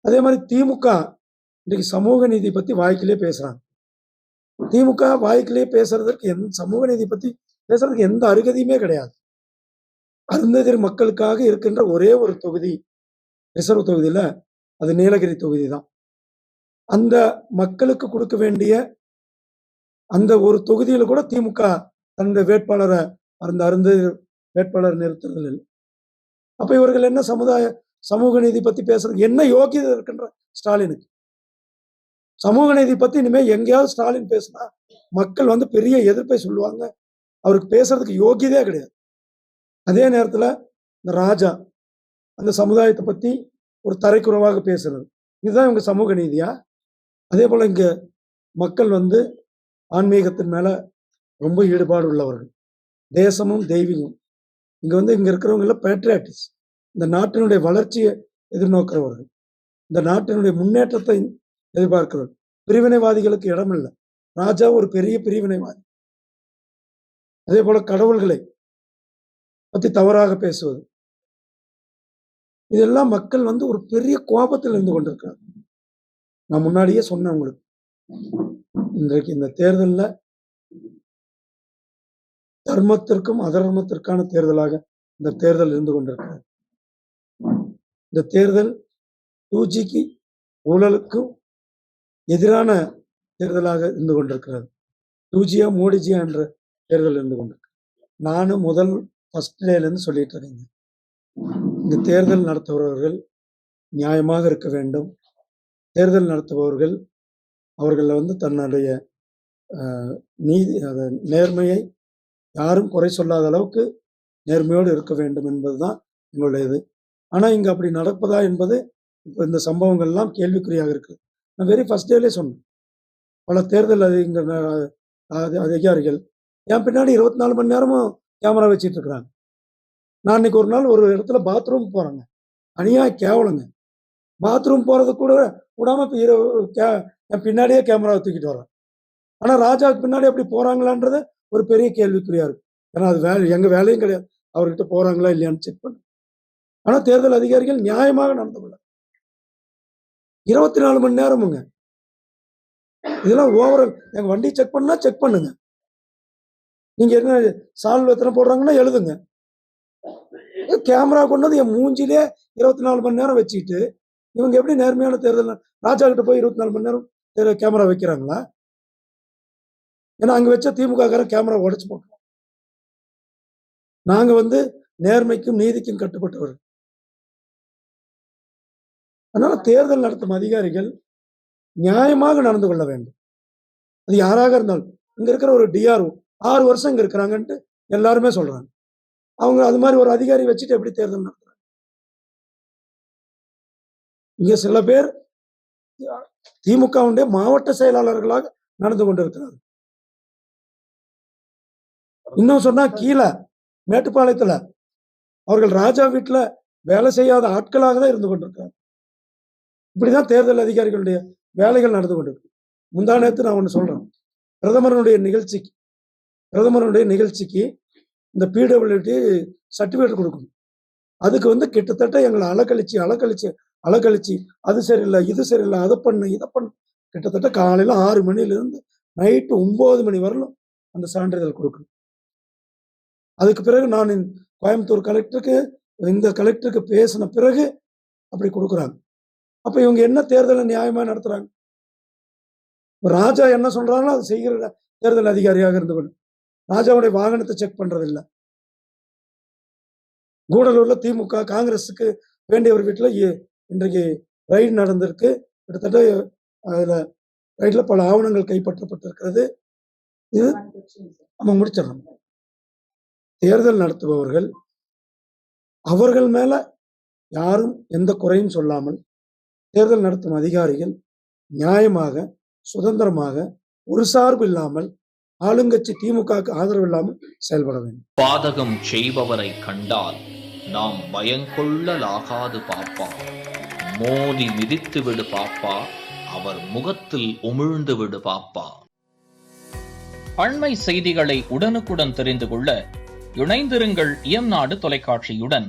அதே மாதிரி திமுக இன்றைக்கு சமூக நீதி பத்தி வாய்க்கிலே பேசுறாங்க. திமுக வாய்க்கிலே பேசுறதுக்கு சமூக நீதி பத்தி பேசுறதுக்கு எந்த அருகதையுமே கிடையாது. அருந்ததியர் மக்களுக்காக இருக்கின்ற ஒரே ஒரு தொகுதி ரிசர்வ் தொகுதியில அது நீலகிரி தொகுதி தான். அந்த மக்களுக்கு கொடுக்க வேண்டிய அந்த ஒரு தொகுதியில கூட திமுக தன்னுடைய வேட்பாளரை அந்த அருந்ததியர் வேட்பாளர் நிறுத்துறதில் இல்லை. அப்ப இவர்கள் என்ன சமூக நீதி பத்தி பேசுறது என்ன யோகியதை இருக்கின்ற ஸ்டாலினுக்கு? சமூக நீதி பத்தி இனிமே எங்கேயாவது ஸ்டாலின் பேசினா மக்கள் பெரிய எதிர்ப்பை சொல்லுவாங்க. அவருக்கு பேசுறதுக்கு யோகியதே கிடையாது. அதே நேரத்துல இந்த ராஜா அந்த சமுதாயத்தை பத்தி ஒரு தரைக்குறைவாக பேசுறது, இதுதான் இவங்க சமூக நீதியா? அதே போல இங்க மக்கள் ஆன்மீகத்தின் மேல ரொம்ப ஈடுபாடு உள்ளவர்கள், தேசமும் தெய்வீகம். இங்க இருக்கிறவங்க பேட்ரியாட்டிஸ், இந்த நாட்டினுடைய வளர்ச்சியை எதிர்நோக்கிறவர்கள், இந்த நாட்டினுடைய முன்னேற்றத்தை எதிர்பார்க்கிறவர்கள். பிரிவினைவாதிகளுக்கு இடம் இல்லை. ராஜா ஒரு பெரிய பிரிவினைவாதி. அதே போல கடவுள்களை பத்தி தவறாக பேசுவது, இதெல்லாம் மக்கள் ஒரு பெரிய கோபத்தில் இருந்து கொண்டிருக்கிறார். நான் முன்னாடியே சொன்னேன் உங்களுக்கு, இன்றைக்கு இந்த தேர்தலில் தர்மத்திற்கும் அதர்மத்திற்கான தேர்தலாக இந்த தேர்தல் இருந்து கொண்டிருக்கிறது. இந்த தேர்தல் 2Gக்கு ஊழலுக்கும் எதிரான தேர்தலாக இருந்து கொண்டிருக்கிறது. 2Gயா மோடிஜியா என்ற தேர்தல் இருந்து கொண்டிருக்கு. நானும் ஃபர்ஸ்ட் டேலேருந்து சொல்லிட்டு இருக்கேங்க, இந்த தேர்தல் நடத்துபவர்கள் நியாயமாக இருக்க வேண்டும். தேர்தல் நடத்துபவர்கள் அவர்கள் தன்னுடைய நீதி நேர்மையை யாரும் குறை சொல்லாத அளவுக்கு நேர்மையோடு இருக்க வேண்டும் என்பதுதான் எங்களுடைய இது. ஆனால் இங்கே அப்படி நடப்பதா என்பது இப்போ இந்த சம்பவங்கள்லாம் கேள்விக்குறியாக இருக்குது. நான் வெரி ஃபர்ஸ்ட் டேலே சொன்னேன், பல தேர்தல் அதிகாரிகள் என் பின்னாடி 24 மணி நேரமும் கேமரா வச்சுட்டு இருக்கிறாங்க. நான் இன்னைக்கு ஒரு நாள் ஒரு இடத்துல பாத்ரூம் போகிறேங்க, அநியாய கேவலங்க. பாத்ரூம் போகிறது கூட விடாம என் பின்னாடியே கேமராவை தூக்கிட்டு வரேன். ஆனால் ராஜாவுக்கு பின்னாடி அப்படி போகிறாங்களான்றது ஒரு பெரிய கேள்விக்குறியா இருக்கு. ஏன்னா அது எங்கள் வேலையும் கிடையாது அவர்கிட்ட போகிறாங்களா இல்லையான்னு செக் பண்ண. ஆனால் தேர்தல் அதிகாரிகள் நியாயமாக நடந்து கொள்ள 24 மணி நேரமுங்க. இதெல்லாம் ஓவரால். எங்கள் வண்டி செக் பண்ணா செக் பண்ணுங்க. நீங்க என்ன சால்வ் எத்தனை போடுறாங்கன்னா எழுதுங்க. கேமரா கொண்டு என் மூஞ்சிலே 24 மணி நேரம் வச்சுக்கிட்டு இவங்க எப்படி நேர்மையான தேர்தல்? ராஜா கிட்ட போய் 24 மணி நேரம் கேமரா வைக்கிறாங்களா? ஏன்னா அங்க வச்ச திமுக கேமரா உடைச்சு போட்டோம். நாங்க நேர்மைக்கும் நீதிக்கும் கட்டுப்பட்டவர்கள். அதனால தேர்தல் நடத்தும் அதிகாரிகள் நியாயமாக நடந்து கொள்ள வேண்டும். அது யாராக இருந்தாலும். இங்க இருக்கிற ஒரு டிஆர்ஓ 6 வருஷம் இங்க இருக்கிறாங்கன்ட்டு எல்லாருமே சொல்றாங்க. அவங்க அது மாதிரி ஒரு அதிகாரி வச்சுட்டு எப்படி தேர்தல் நடத்துறாங்க? இங்க சில பேர் திமுகவுடைய மாவட்ட செயலாளர்களாக நடந்து கொண்டிருக்கிறார். இன்னும் சொன்னா கீழே மேட்டுப்பாளையத்துல அவர்கள் ராஜா வீட்டுல வேலை செய்யாத ஆட்களாக தான் இருந்து கொண்டிருக்கிறார். இப்படிதான் தேர்தல் அதிகாரிகளுடைய வேலைகள் நடந்து கொண்டிருக்கு. முந்தா நேரத்து நான் ஒண்ணு சொல்றேன், பிரதமருடைய நிகழ்ச்சிக்கு இந்த பிடபிள்யூடி சர்டிபிகேட் கொடுக்கணும். அதுக்கு கிட்டத்தட்ட எங்களை அலக்கழிச்சு அது சரியில்லை இது சரியில்லை அதை பண்ணு இதை பண்ணு. கிட்டத்தட்ட காலையில 6 மணிலிருந்து நைட்டு 9 மணி வரலும் அந்த சான்றிதழ் கொடுக்கணும். அதுக்கு பிறகு நான் கோயம்புத்தூர் கலெக்டருக்கு இந்த கலெக்டருக்கு பேசின பிறகு அப்படி கொடுக்குறாங்க. அப்ப இவங்க என்ன தேர்தலை நியாயமா நடத்துறாங்க? ராஜா என்ன சொல்றாங்களோ அது செய்கிற தேர்தல் அதிகாரியாக இருந்து கொண்டு ராஜாவுடைய வாகனத்தை செக் பண்றது இல்லை. கூடலூர்ல திமுக காங்கிரஸுக்கு வேண்டியவர் வீட்டுல இன்றைக்கு ரைடு நடந்திருக்கு. கிட்டத்தட்ட அதுல ரைட்ல பல ஆவணங்கள் கைப்பற்றப்பட்டிருக்கிறது. இது நம்ம முடிச்சிடறோம். தேர்தல் நடத்துபவர்கள் அவர்கள் மேல யாரும் எந்த குறையும் சொல்லாமல் தேர்தல் நடத்தும் அதிகாரிகள் நியாயமாக சுதந்திரமாக ஒரு சார்பு இல்லாமல் ஆளுங்கட்சி திமுகவுக்கு ஆதரவு இல்லாமல் செயல்பட வேண்டும். பாதகம் செய்பவரை கண்டால் நாம் பயங்கொள்ளலாகாது பாப்பா, மோதி மிதித்து விடு பாப்பா, அவர் முகத்தில் உமிழ்ந்து விடு பாப்பா. அண்மை செய்திகளை உடனுக்குடன் தெரிந்து கொள்ள இணைந்திருங்கள் இயம்நாடு தொலைக்காட்சியுடன்.